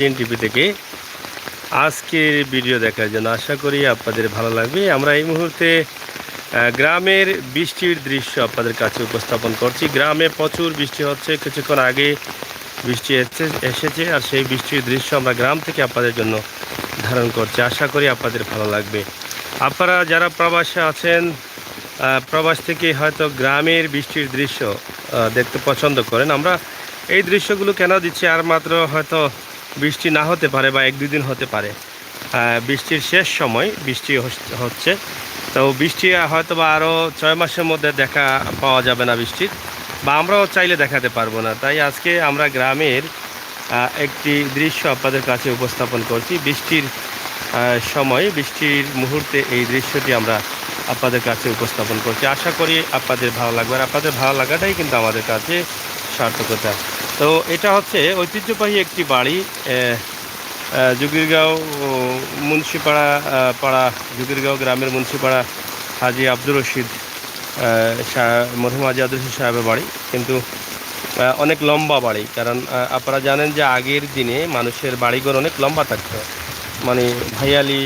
TV থেকে আজকের video দেখার জন্য আশা করি আপনাদের ভালো লাগবে। আমরা এই মুহূর্তে গ্রামের বৃষ্টির দৃশ্য আপনাদের কাছে উপস্থাপন করছি। গ্রামে প্রচুর বৃষ্টি হচ্ছে, কিছুক্ষণ আগে বৃষ্টি এসেছে আর সেই বৃষ্টির দৃশ্য আমরা গ্রাম থেকে আপনাদের জন্য ধারণ করছি। আশা করি আপনাদের ভালো লাগবে। আপনারা যারা প্রবাসে আছেন, প্রবাস থেকে হয়তো গ্রামের বৃষ্টির দৃশ্য দেখতে পছন্দ করেন। আমরা এই দৃশ্যগুলো কেন দিচ্ছি, আর মাত্র হয়তো বৃষ্টি না হতে পারে বা 1-2 দিন হতে পারে, বৃষ্টির শেষ সময় বৃষ্টি হচ্ছে। তো বৃষ্টি হয়তো বা আরও 6 মাসের মধ্যে দেখা পাওয়া যাবে না বৃষ্টির, বা আমরাও চাইলে দেখাতে পারবো না। তাই আজকে আমরা গ্রামের একটি দৃশ্য আপনাদের কাছে উপস্থাপন করছি। বৃষ্টির সময়, বৃষ্টির মুহূর্তে এই দৃশ্যটি আমরা আপনাদের কাছে উপস্থাপন করছি। আশা করি আপনাদের ভালো লাগবে, আর আপনাদের ভালো লাগাটাই কিন্তু আমাদের কাছে সার্থকতা। তো এটা হচ্ছে ঐতিহ্যবাহী একটি বাড়ি, জুগিরগাঁও পাড়া জুগিরগাঁও গ্রামের মুন্সিপাড়া হাজি আব্দুর রশিদ মরহুম হাজি আব্দুর রশিদ সাহেবের বাড়ি। কিন্তু অনেক লম্বা বাড়ি, কারণ আপনারা জানেন যে আগের দিনে মানুষের বাড়িঘর অনেক লম্বা থাকতো, মানে ভাইয়ালি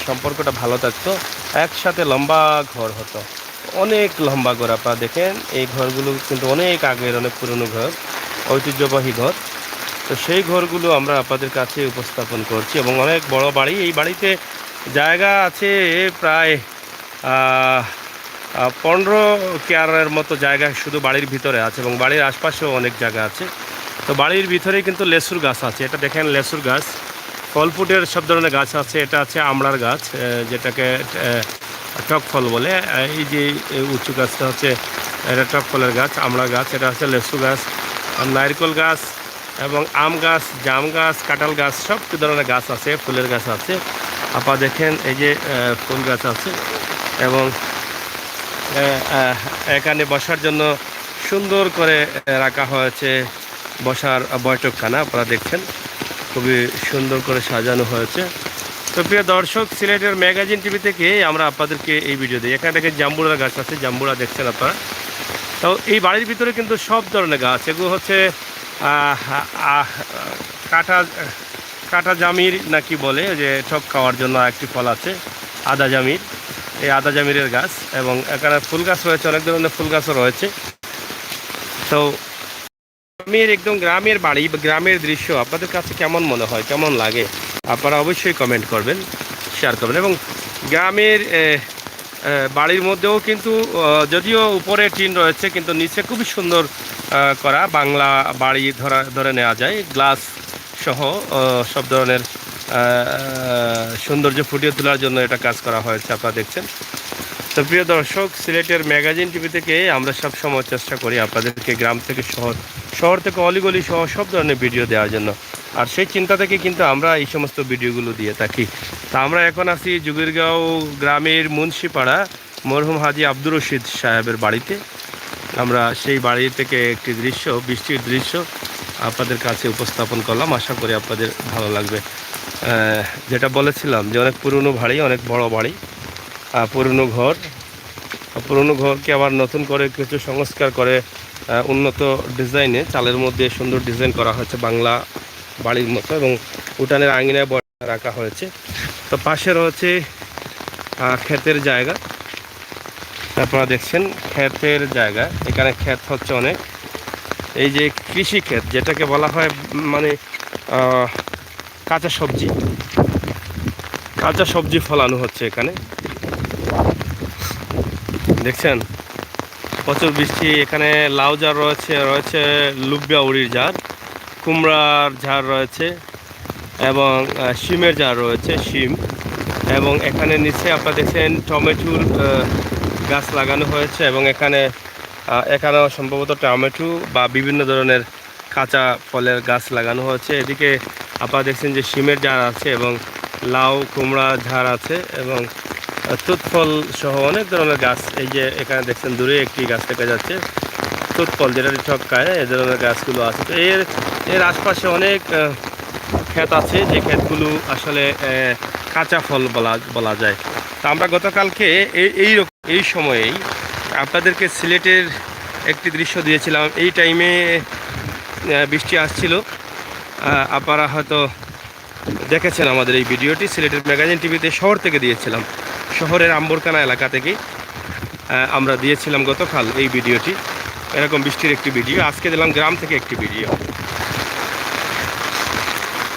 সম্পর্কটা ভালো থাকতো, একসাথে লম্বা ঘর হতো, অনেক লম্বা ঘর। আপনারা দেখেন এই ঘরগুলো কিন্তু অনেক আগের, অনেক পুরনো ঘর, ঐতিহ্যবাহী ঘর। তো সেই ঘরগুলো আমরা আপনাদের কাছে উপস্থাপন করছি, এবং অনেক বড় বাড়ি। এই বাড়িতে জায়গা আছে প্রায় 15 কেয়ারের মতো জায়গা শুধু বাড়ির ভিতরে আছে, এবং বাড়ির আশপাশেও অনেক জায়গা আছে। তো বাড়ির ভিতরেই কিন্তু লেসুর গাছ আছে। এটা দেখেন লেসুর গাছ, ফল ফুটের সব ধরনের গাছ আছে। এটা আছে আমড়ার গাছ, যেটাকে টক ফল বলে। এই যে উঁচু গাছটা হচ্ছে এটা টক ফলের গাছ, আমড়া গাছ। এটা হচ্ছে লেসু গাছ, নারকেল গাছ, এবং আম গাছ, জাম গাছ, কাঁঠাল গাছ, সব ধরনের গাছ আছে। ফুলের গাছ আছে। আপনারা দেখেন এই যে ফুল গাছ আছে, এবং এখানে বসার জন্য সুন্দর করে রাখা হয়েছে বসার বৈঠকখানা। আপনারা দেখছেন খুবই সুন্দর করে সাজানো হয়েছে। তো প্রিয় দর্শক, সিলেটের ম্যাগাজিন টিভি থেকে আমরা আপনাদেরকে এই ভিডিও দিই। এখানে দেখেন জাম্বুড়ার গাছ আছে, জাম্বুড়া দেখছেন আপনারা। তো এই বাড়ির ভিতরে কিন্তু সব ধরনের গাছ, এগুলো হচ্ছে কাটা জামির নাকি বলে, যে টক খাওয়ার জন্য একটি ফল আছে আদা জামির, এই আদা জামিরের গাছ। এবং এখানে ফুল গাছ রয়েছে, অনেক ধরনের ফুল গাছও রয়েছে। তো গ্রামের, একদম গ্রামের বাড়ি, গ্রামের দৃশ্য আপনাদের কাছে কেমন মনে হয়, কেমন লাগে, আপনারা অবশ্যই কমেন্ট করবেন, শেয়ার করবেন। এবং গ্রামের বাড়ির মধ্যেও কিন্তু যদিও উপরে টিন রয়েছে, কিন্তু নিচে খুবই সুন্দর করা বাংলা বাড়ি ধরে নেওয়া যায়। গ্লাস সহ সব ধরনের সৌন্দর্য ফুটিয়ে তোলার জন্য এটা কাজ করা হয়েছে, আপনারা দেখছেন। তো প্রিয় দর্শক, সিলেটের ম্যাগাজিন টিভি থেকে আমরা সব সময় চেষ্টা করি আপনাদেরকে গ্রাম থেকে শহর থেকে অলিগলি সহ সব ধরনের ভিডিও দেওয়ার জন্য। আর সেই চিন্তা থেকে কিন্তু আমরা এই সমস্ত ভিডিওগুলো দিয়ে থাকি। তা আমরা এখন আছি জুগিরগাঁও গ্রামের মুন্সিপাড়া মরহুম হাজি আব্দুর রশিদ সাহেবের বাড়িতে। আমরা সেই বাড়ি থেকে একটি দৃশ্য, বৃষ্টির দৃশ্য আপনাদের কাছে উপস্থাপন করলাম। আশা করি আপনাদের ভালো লাগবে। যেটা বলেছিলাম যে অনেক পুরনো বাড়ি, অনেক বড় বাড়ি, পুরনো ঘরকে আবার নতুন করে কিছু সংস্কার করে উন্নত ডিজাইনে চালের মধ্যে সুন্দর ডিজাইন করা হয়েছে বাংলা বাড়ির মতো, এবং উঠানের আঙিনায় রাখা হয়েছে। তো পাশে রয়েছে ক্ষেতের জায়গা, আপনারা দেখছেন ক্ষেতের জায়গা। এখানে ক্ষেত হচ্ছে অনেক, এই যে কৃষি ক্ষেত যেটাকে বলা হয়, মানে কাঁচা সবজি ফলানো হচ্ছে এখানে, দেখছেন প্রচুর বৃষ্টি। এখানে লাউ ঝাড় রয়েছে লুবিয়া উড়ির ঝাড়, কুমড়ার ঝাড় রয়েছে, এবং শিমের ঝাড় রয়েছে, শিম। এবং এখানে নিচে আপনারা দেখছেন টমেটোর গাছ লাগানো হয়েছে, এবং এখানেও সম্ভবত টমেটো বা বিভিন্ন ধরনের কাঁচা ফলের গাছ লাগানো হয়েছে। এদিকে আপনারা দেখছেন যে শিমের ঝাড় আছে, এবং লাউ কুমড়া ঝাড় আছে, এবং তুতফল সহ অনেক ধরনের গাছ। এই যে এখানে দেখছেন দূরে একটি গাছ দেখা যাচ্ছে, তুতফল যেটা টক খায়, এই ধরনের গাছগুলো আছে। তো এর আশপাশে অনেক ক্ষেত আছে, যে ক্ষেতগুলো আসলে কাঁচা ফল বলা যায়। তো আমরা গতকালকে এই সময়েই আপনাদেরকে সিলেটের একটি দৃশ্য দিয়েছিলাম। এই টাইমে বৃষ্টি আসছিল, আপনারা হয়তো দেখেছেন আমাদের এই ভিডিওটি সিলেটের ম্যাগাজিন টিভিতে শহর থেকে দিয়েছিলাম, শহরের আম্বরকানা এলাকা থেকে আমরা দিয়েছিলাম গতকাল এই ভিডিওটি, এরকম বৃষ্টির একটি ভিডিও। আজকে দিলাম গ্রাম থেকে একটি ভিডিও।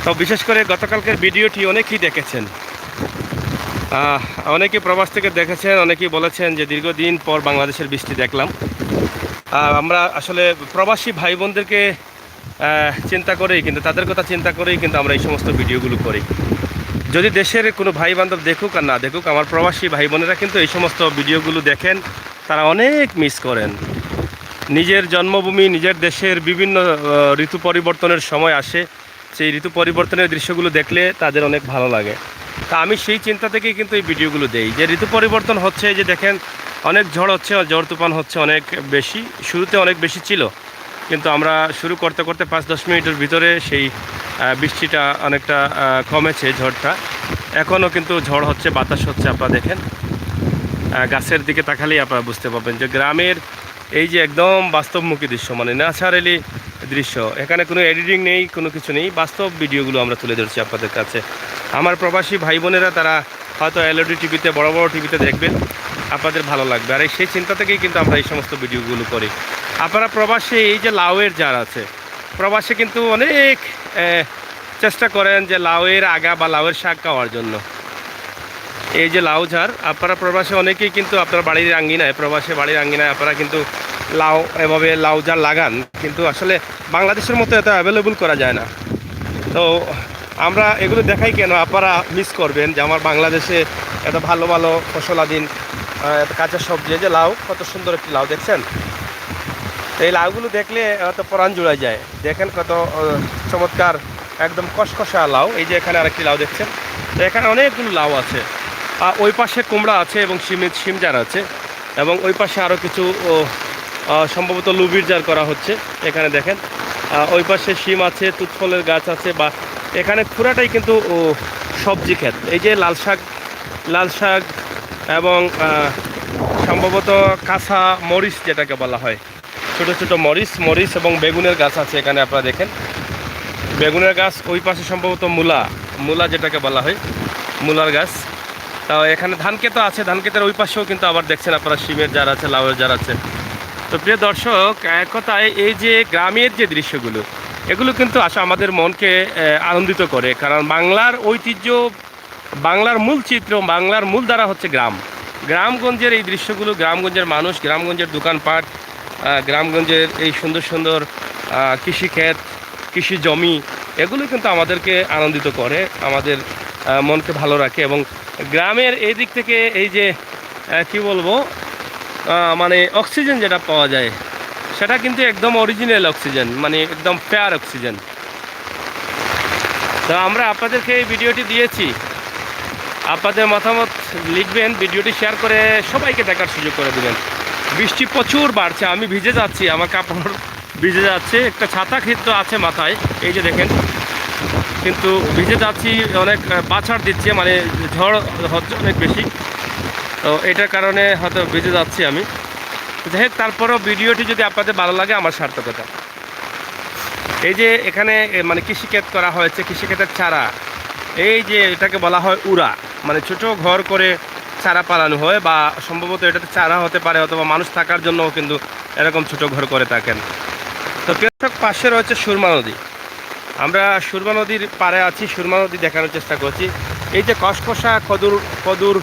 তো বিশেষ করে গতকালকের ভিডিওটি অনেকেই দেখেছেন, অনেকে প্রবাস থেকে দেখেছেন, অনেকেই বলেছেন যে দীর্ঘদিন পর বাংলাদেশের বৃষ্টি দেখলাম। আমরা আসলে প্রবাসী ভাই বোনদেরকে চিন্তা করেই, কিন্তু তাদের কথা চিন্তা করেই কিন্তু আমরা এই সমস্ত ভিডিওগুলো করি। যদি দেশের কোনো ভাই বান্ধব দেখুক আর না দেখুক, আমার প্রবাসী ভাই বোনেরা কিন্তু এই সমস্ত ভিডিওগুলো দেখেন, তারা অনেক মিস করেন। নিজের জন্মভূমি, নিজের দেশের বিভিন্ন ঋতু পরিবর্তনের সময় আসে, সেই ঋতু পরিবর্তনের দৃশ্যগুলো দেখলে তাদের অনেক ভালো লাগে। তা আমি সেই চিন্তা থেকেই কিন্তু এই ভিডিওগুলো দেই, যে ঋতু পরিবর্তন হচ্ছে, যে দেখেন অনেক ঝড় হচ্ছে, ঝড় তুফান হচ্ছে অনেক বেশি, শুরুতে অনেক বেশি ছিল, কিন্তু আমরা শুরু করতে করতে 5-10 মিনিটের ভিতরে সেই বৃষ্টিটা অনেকটা কমেছে, ঝড়টা এখনও কিন্তু ঝড় হচ্ছে, বাতাস হচ্ছে। আপনারা দেখেন গাছের দিকে তাকালেই আপনারা বুঝতে পারবেন যে গ্রামের এই যে একদম বাস্তবমুখী দৃশ্য, মানে ন্যাচারালি দৃশ্য, এখানে কোনো এডিটিং নেই, কোনো কিছু নেই, বাস্তব ভিডিওগুলো আমরা তুলে ধরছি আপনাদের কাছে। আমার প্রবাসী ভাই বোনেরা তারা হয়তো এলইডি টিভিতে, বড় বড় টিভিতে দেখবেন, আপনাদের ভালো লাগবে। আর সেই চিন্তা থেকেই কিন্তু আমরা এই সমস্ত ভিডিওগুলো করি। আপনারা প্রবাসে এই যে লাউয়ের জার আছে, প্রবাসে কিন্তু অনেক চেষ্টা করেন যে লাউয়ের আগা বা লাউয়ের শাক খাওয়ার জন্য। এই যে লাউ ঝাড়, আপনারা প্রবাসে অনেকেই কিন্তু আপনার বাড়ির আঙ্গিনায়, প্রবাসে বাড়ির আঙ্গিনায় আপনারা কিন্তু লাউ এভাবে লাউ ঝাড় লাগান, কিন্তু আসলে বাংলাদেশের মতো এত অ্যাভেলেবল করা যায় না। তো আমরা এগুলো দেখাই কেন, আপনারা মিস করবেন যে আমার বাংলাদেশে এত ভালো ভালো ফসলাধীন এত কাঁচা সবজি। যে লাউ, কত সুন্দর একটি লাউ দেখছেন, এই লাউগুলো দেখলে এত প্রাণ জুড়ে যায়। দেখেন কত চমৎকার, একদম কষকষা লাউ। এই যে এখানে আরেকটি লাউ দেখছেন, তো এখানে অনেকগুলো লাউ আছে। ওই পাশে কুমড়া আছে এবং শিম জার আছে, এবং ওই পাশে আরও কিছু সম্ভবত লুবির জার করা হচ্ছে। এখানে দেখেন ওই পাশে শিম আছে, তুতফলের গাছ আছে, বা এখানে পুরাটাই কিন্তু সবজি ক্ষেত। এই যে লাল শাক এবং সম্ভবত কাঁচা মরিচ যেটাকে বলা হয়, ছোট ছোট মরিচ এবং বেগুনের গাছ আছে এখানে। আপনারা দেখেন বেগুনের গাছ, ওই পাশে সম্ভবত মূলা যেটাকে বলা হয়, মূলার গাছ। তাও এখানে ধান ক্ষেত আছে, ধান ক্ষেতের ওই পাশেও কিন্তু আবার দেখছেন আপনারা শিমের জার আছে, লাউয়ের জার আছে। তো প্রিয় দর্শক, এক কথায় এই যে গ্রামের যে দৃশ্যগুলো, এগুলো কিন্তু আমাদের মনকে আনন্দিত করে। কারণ বাংলার ঐতিহ্য, বাংলার মূল চিত্র, বাংলার মূল ধারা হচ্ছে গ্রামগঞ্জের এই দৃশ্যগুলো, গ্রামগঞ্জের মানুষ, গ্রামগঞ্জের দোকানপাট, গ্রামগঞ্জের এই সুন্দর সুন্দর কৃষিক্ষেত, কৃষি জমি, এগুলো কিন্তু আমাদেরকে আনন্দিত করে, আমাদের মনকে ভালো রাখে। এবং গ্রামের এই দিক থেকে এই যে কি বলবো, মানে অক্সিজেন যেটা পাওয়া যায়, সেটা কিন্তু একদম অরিজিনাল অক্সিজেন, মানে একদম ফেয়ার অক্সিজেন। তো আমরা আপনাদেরকে এই ভিডিওটি দিয়েছি, আপনাদের মতামত লিখবেন, ভিডিওটি শেয়ার করে সবাইকে দেখার সুযোগ করে দেবেন। বৃষ্টি প্রচুর বাড়ছে, আমি ভিজে যাচ্ছি, আমার কাপড় ভিজে যাচ্ছে, একটা ছাতা কিন্তু আছে মাথায়, এই যে দেখেন, কিন্তু ভিজে যাচ্ছি, অনেক বাছাড় দিচ্ছে, মানে ঝড় হচ্ছে অনেক বেশি, তো এটার কারণে হয়তো ভিজে যাচ্ছি আমি। যাই হোক, তারপরেও ভিডিওটি যদি আপনাদের ভালো লাগে আমার সার্থকতা। এই যে এখানে মানে কৃষিক্ষেত করা হয়েছে, কৃষিক্ষেতের চারা, এই যে এটাকে বলা হয় উড়া, মানে ছোট ঘর করে চারা পালানো হয়, বা সম্ভবত এটাতে চারা হতে পারে, অথবা মানুষ থাকার জন্যও কিন্তু এরকম ছোট ঘর করে থাকেন। তো কৃষক পাশে রয়েছে সুরমা নদী, আমরা সুরমা নদীর পাড়ে আছি, সুরমা নদী দেখানোর চেষ্টা করছি। এই যে কসকসা কদুর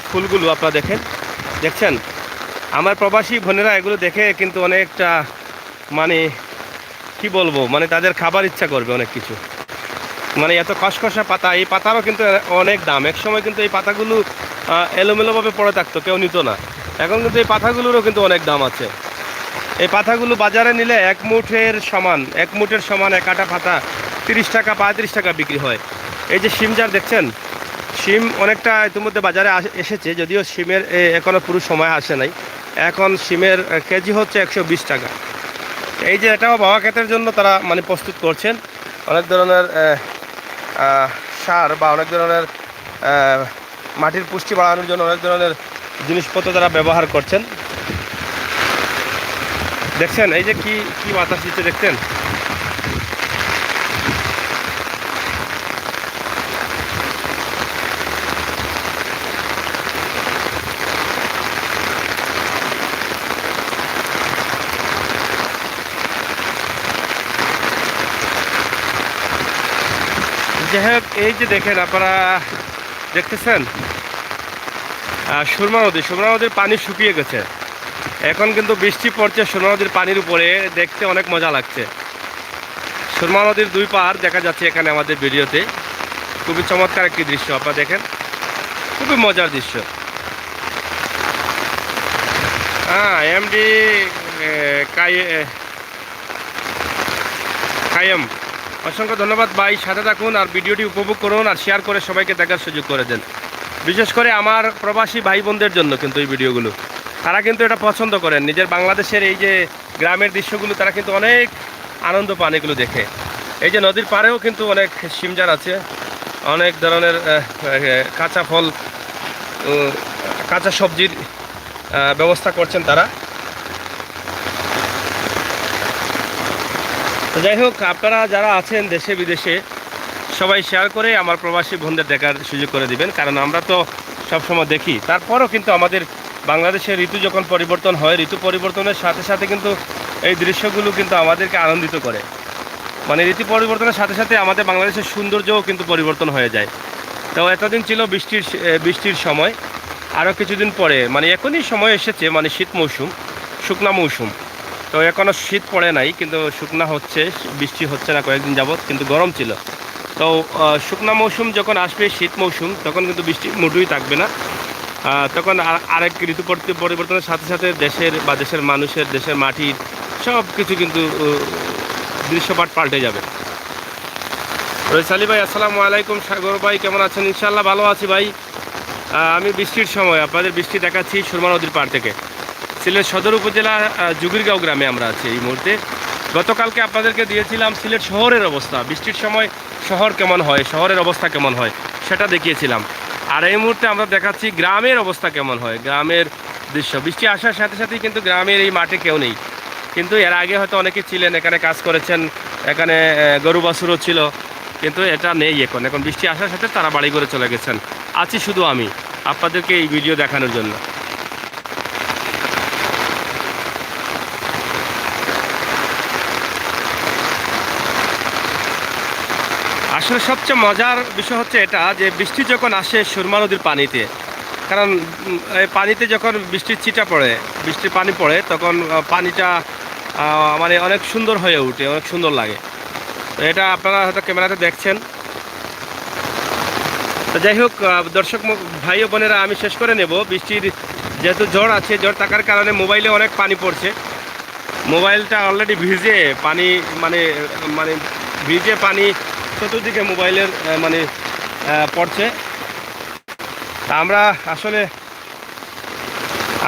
ফুলগুলো আপনারা দেখছেন, আমার প্রবাসী বোনেরা এগুলো দেখে কিন্তু অনেকটা, মানে কি বলবো, মানে তাদের খাবার ইচ্ছা করবে অনেক কিছু। মানে এত কসকসা পাতা, এই পাতারও কিন্তু অনেক দাম। এক সময় কিন্তু এই পাতাগুলো এলোমেলোভাবে পড়ে থাকতো, কেউ নিত না, এখন কিন্তু এই পাতাগুলোরও কিন্তু অনেক দাম আছে। এই পাতাগুলো বাজারে নিলে এক মুঠের সমান এক আটা পাতা 30 টাকা 35 টাকা বিক্রি হয়। এই যে শিম জার দেখছেন, শিম অনেকটা ইতিমধ্যে বাজারে এসেছে, যদিও শিমের এখনও পুরো সময় আসে নাই। এখন শিমের কেজি হচ্ছে 120 টাকা। এই যে এটাও বাবা ক্ষেতের জন্য তারা মানে প্রস্তুত করছেন, অনেক ধরনের সার বা অনেক ধরনের মাটির পুষ্টি বাড়ানোর জন্য অনেক ধরনের জিনিসপত্র তারা ব্যবহার করছেন। দেখছেন এই যে কি বাতাস দিচ্ছে দেখছেন। যাই হোক, এই যে দেখেন আপনারা দেখতেছেন সুরমা নদীর পানি শুকিয়ে গেছে। এখন কিন্তু বৃষ্টি পড়ছে সুরমা নদীর পানির উপরে, দেখতে অনেক মজা লাগছে। সুরমা নদীর দুই পার দেখা যাচ্ছে এখানে আমাদের ভিডিওতে। খুবই চমৎকার একটি দৃশ্য আপনারা দেখেন, খুবই মজার দৃশ্য। হ্যাঁ, এমডি কায়েম, অসংখ্য ধন্যবাদ ভাই। সাথে থাকুন আর ভিডিওটি উপভোগ করুন আর শেয়ার করে সবাইকে দেখার সুযোগ করে দেন। বিশেষ করে আমার প্রবাসী ভাই বোনদের জন্য কিন্তু এই ভিডিওগুলো, তারা কিন্তু এটা পছন্দ করেন। নিজের বাংলাদেশের এই যে গ্রামের দৃশ্যগুলো তারা কিন্তু অনেক আনন্দ পান এগুলো দেখে। এই যে নদীর পাড়েও কিন্তু অনেক শিমজার আছে, অনেক ধরনের কাঁচা ফল, কাঁচা সবজির ব্যবস্থা করছেন তারা। তো যাই হোক, আপনারা যারা আছেন দেশে বিদেশে সবাই শেয়ার করে আমার প্রবাসী বোনদের দেখার সুযোগ করে দিবেন, কারণ আমরা তো সবসময় দেখি। তারপরও কিন্তু আমাদের বাংলাদেশের ঋতু যখন পরিবর্তন হয়, ঋতু পরিবর্তনের সাথে সাথে কিন্তু এই দৃশ্যগুলো কিন্তু আমাদেরকে আনন্দিত করে। মানে ঋতু পরিবর্তনের সাথে সাথে আমাদের বাংলাদেশের সৌন্দর্যও কিন্তু পরিবর্তন হয়ে যায়। তো এতদিন ছিল বৃষ্টির সময়, আরও কিছুদিন পরে মানে এখনই সময় এসেছে, মানে শীত মৌসুম, শুকনা মৌসুম। তো এখনও শীত পড়ে নাই, কিন্তু শুকনা হচ্ছে, বৃষ্টি হচ্ছে না কয়েকদিন যাবৎ, কিন্তু গরম ছিল। তো শুকনা মৌসুম যখন আসবে, শীত মৌসুম, তখন কিন্তু বৃষ্টি মোটেই থাকবে না। তখন আরেক ঋতু পরিবর্তনের সাথে সাথে দেশের মানুষের, দেশের মাটির সব কিছু কিন্তু দৃশ্যপাট পাল্টে যাবে। রইসালি ভাই, আসসালামু আলাইকুম। সাগর ভাই কেমন আছেন? ইনশাল্লাহ ভালো আছি ভাই। আমি বৃষ্টির সময় আপনাদের বৃষ্টি দেখাচ্ছি সুরমা নদীর পাড় থেকে। সিলেট সদর উপজেলা জুগিরগাঁও গ্রামে আমরা আছি এই মুহূর্তে। গতকালকে আপনাদেরকে দিয়েছিলাম সিলেট শহরের অবস্থা, বৃষ্টির সময় শহর কেমন হয়, শহরের অবস্থা কেমন হয় সেটা দেখিয়েছিলাম। আর এই মুহূর্তে আমরা দেখাচ্ছি গ্রামের অবস্থা কেমন হয়, গ্রামের দৃশ্য। বৃষ্টি আসার সাথে সাথেই কিন্তু গ্রামের এই মাঠে কেউ নেই, কিন্তু এর আগে হয়তো অনেকে ছিলেন, এখানে কাজ করেছেন, এখানে গরু বাছুরও ছিল, কিন্তু এটা নেই এখন। এখন বৃষ্টি আসার সাথে তারা বাড়ি করে চলে গেছেন, আছি শুধু আমি আপনাদেরকে এই ভিডিও দেখানোর জন্য। আসলে সবচেয়ে মজার বিষয় হচ্ছে এটা যে বৃষ্টি যখন আসে সুরমা নদীর পানিতে, কারণ এই পানিতে যখন বৃষ্টির ছিটা পড়ে, বৃষ্টির পানি পড়ে, তখন পানিটা মানে অনেক সুন্দর হয়ে ওঠে, অনেক সুন্দর লাগে। তো এটা আপনারা হয়তো ক্যামেরাতে দেখছেন। তো যাই হোক, দর্শক ভাই ও বোনেরা, আমি শেষ করে নেব। বৃষ্টির যেহেতু ঝড় আছে, ঝড় থাকার কারণে মোবাইলে অনেক পানি পড়ছে। মোবাইলটা অলরেডি ভিজে পানি, মানে মানে ভিজে পানি চতুর্দিকে মোবাইলের মানে পড়ছে। তা আমরা আসলে,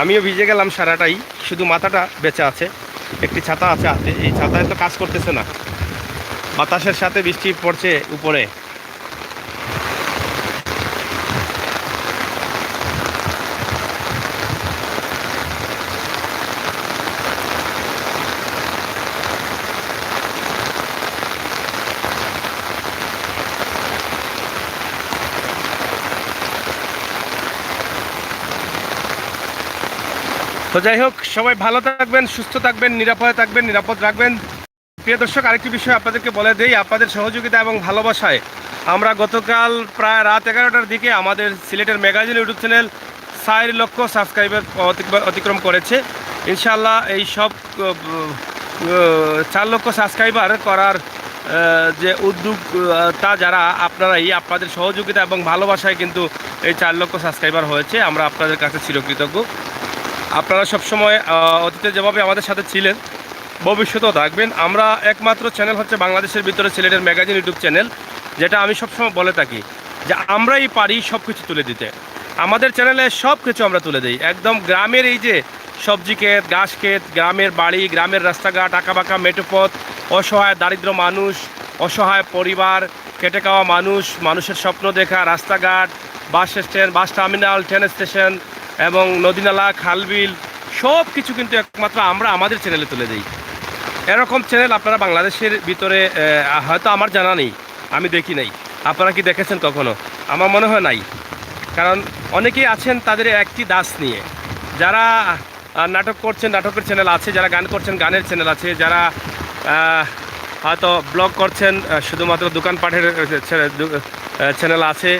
আমিও ভিজে গেলাম সারাটাই, শুধু মাথাটা বেঁচে আছে। একটি ছাতা আছে হাতে, এই ছাতায় তো কাজ করতেছে না, বাতাসের সাথে বৃষ্টি পড়ছে উপরে। তো যাই হোক, সবাই ভালো থাকবেন, সুস্থ থাকবেন, নিরাপদে থাকবেন, নিরাপদ রাখবেন। প্রিয় দর্শক, আরেকটি বিষয় আপনাদেরকে বলে দেই, আপনাদের সহযোগিতা এবং ভালোবাসায় আমরা গতকাল প্রায় রাত 11টার দিকে আমাদের সিলেটের ম্যাগাজিন ইউটিউব চ্যানেল 4 লক্ষ সাবস্ক্রাইবার অতিক্রম করেছে। ইনশাআল্লাহ এই সব 4 লক্ষ সাবস্ক্রাইবার করার যে উদ্যোগ, তা যারা আপনারাই, আপনাদের সহযোগিতা এবং ভালোবাসায় কিন্তু এই 4 লক্ষ সাবস্ক্রাইবার হয়েছে। আমরা আপনাদের কাছে চিরকৃতজ্ঞ। আপনারা সবসময় অতীতে যেভাবে আমাদের সাথে ছিলেন, ভবিষ্যতেও থাকবেন। আমরা একমাত্র চ্যানেল হচ্ছে বাংলাদেশের ভিতরে সিলেটের ম্যাগাজিন ইউটিউব চ্যানেল, যেটা আমি সবসময় বলে থাকি যে আমরাই পারি সব কিছু তুলে দিতে। আমাদের চ্যানেলে সব কিছু আমরা তুলে দিই, একদম গ্রামের এই যে সবজি ক্ষেত, ঘাস ক্ষেত, গ্রামের বাড়ি, গ্রামের রাস্তাঘাট, আঁকাবাঁকা মেঠোপথ, অসহায় দারিদ্র মানুষ, অসহায় পরিবার, খেটে খাওয়া মানুষ, মানুষের স্বপ্ন দেখা, রাস্তাঘাট, bus stand, bus terminal, train station এবং নদীনালা, খালবিল, সব কিছু কিন্তু একমাত্র আমরা আমাদের চ্যানেলে তুলে দিই। এরকম চ্যানেল আপনারা বাংলাদেশের ভিতরে হয়তো আমার জানা নেই, আমি দেখি নাই। আপনারা কি দেখেছেন কখনো? আমার মনে হয় নাই। কারণ অনেকেই আছেন তাদের একটি দাস নিয়ে, যারা নাটক করছেন, নাটকের চ্যানেল আছে, যারা গান করছেন, গানের চ্যানেল আছে, যারা হয়তো ব্লগ করছেন, শুধুমাত্র দোকানপাটের চ্যানেল আছে,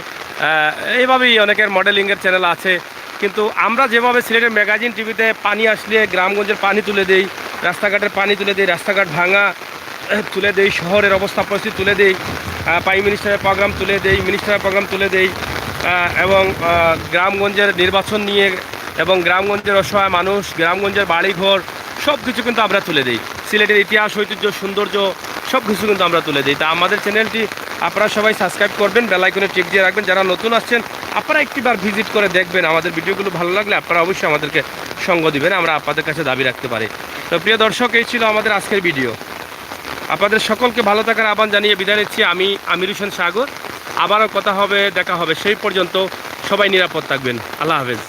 এইভাবেই অনেকের মডেলিংয়ের চ্যানেল আছে। কিন্তু আমরা যেভাবে সিলেটের ম্যাগাজিন টিভিতে পানি আসলে গ্রামগঞ্জের পানি তুলে দেই, রাস্তাঘাটের পানি তুলে দেই, রাস্তাঘাট ভাঙা তুলে দেই, শহরের অবস্থা পরিস্থিতি তুলে দেই, প্রাইম মিনিস্টারের প্রোগ্রাম তুলে দেই, মিনিস্টারের প্রোগ্রাম তুলে দেই, এবং গ্রামগঞ্জের নির্বাচন নিয়ে এবং গ্রামগঞ্জের অসহায় মানুষ, গ্রামগঞ্জের বাড়িঘর সব কিছু কিন্তু আমরা তুলে দিই। সিলেটের ইতিহাস, ঐতিহ্য, সৌন্দর্য সব কিছু কিন্তু আমরা তুলে দিই। তা আমাদের চ্যানেলটি আপনারা সবাই সাবস্ক্রাইব করবেন, বেল আইকনে টিপ দিয়ে রাখবেন। যারা নতুন আসছেন আপনারা একটিবার ভিজিট করে দেখবেন, আমাদের ভিডিওগুলো ভালো লাগলে আপনারা অবশ্যই আমাদেরকে সঙ্গ দিবেন, আমরা আপনাদের কাছে দাবি রাখতে পারি। তো প্রিয় দর্শক, এই ছিল আমাদের আজকের ভিডিও। আপনাদের সকলকে ভালো থাকার আহ্বান জানিয়ে বিদায় নিচ্ছি। আমি আমির হোসেন সাগর। আবারও কথা হবে, দেখা হবে। সেই পর্যন্ত সবাই নিরাপদ থাকবেন। আল্লাহ হাফেজ।